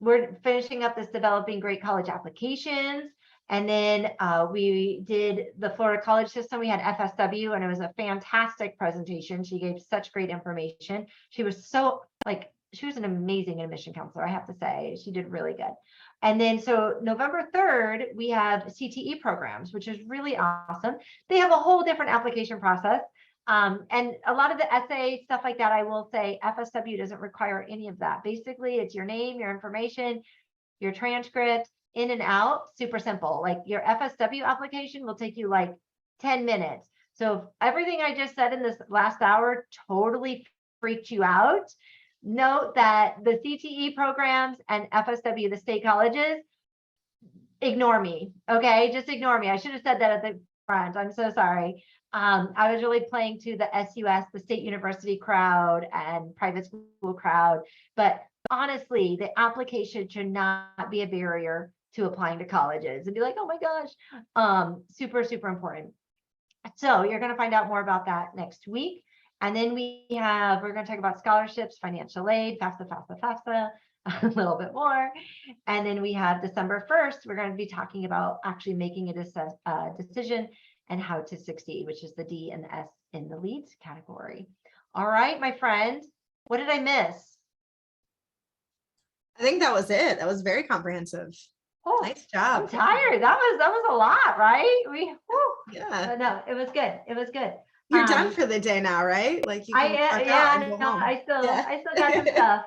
we're finishing up this developing great college applications. And then we did the Florida college system. We had FSW, and it was a fantastic presentation. She gave such great information. She was so she was an amazing admission counselor, I have to say. She did really good. And then so November 3rd, we have CTE programs, which is really awesome. They have a whole different application process. And a lot of the essay stuff like that, I will say FSW doesn't require any of that. Basically, it's your name, your information, your transcript, in and out, super simple. Like your FSW application will take you like 10 minutes. So if everything I just said in this last hour totally freaked you out, note that the CTE programs and FSW, the state colleges, ignore me. Okay, just ignore me. I should have said that at the front. I'm so sorry. I was really playing to the SUS, the state university crowd and private school crowd. But honestly, the application should not be a barrier to applying to colleges and be like, oh my gosh, super, super important. So you're going to find out more about that next week. And then we're going to talk about scholarships, financial aid, FAFSA, a little bit more. And then we have December 1st, we're going to be talking about actually making a decision and how to succeed, which is the D and the S in the leads category. All right, my friend, what did I miss? I think that was it. That was very comprehensive. Oh, nice job. I'm tired. That was a lot, right? Yeah. No, it was good. It was good. You're done for the day now, right? Like you can I still got some stuff.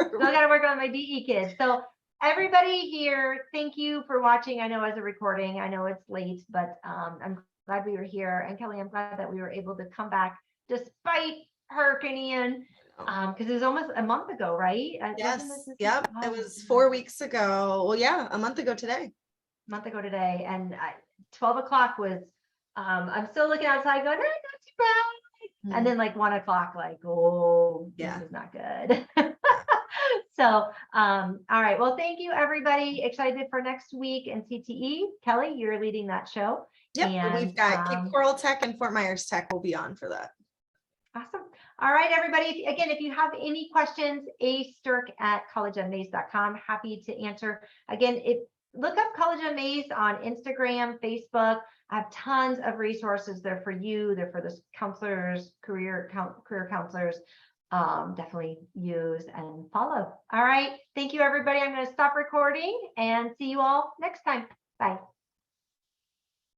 Still got to work on my DE kids. So everybody here, thank you for watching. I know as a recording, I know it's late, but I'm glad we were here. And Kelly, I'm glad that we were able to come back despite Hurricane Ian. Because it was almost a month ago, right? Yes. Yep. It was 4 weeks ago. Well, yeah, a month ago today. And 12 o'clock was, I'm still looking outside going, not too bad. And then like 1 o'clock, like, oh, this is not good. So, all right. Well, thank you, everybody. Excited for next week in CTE. Kelly, you're leading that show. Yep. And we've got Cape Coral Tech and Fort Myers Tech will be on for that. Awesome. All right, everybody. Again, if you have any questions, asturk@collegeunmazed.com. Happy to answer. Again, look up College Unmazed on Instagram, Facebook. I have tons of resources there for you. They're for the counselors, career counselors. Definitely use and follow. All right. Thank you, everybody. I'm going to stop recording and see you all next time. Bye.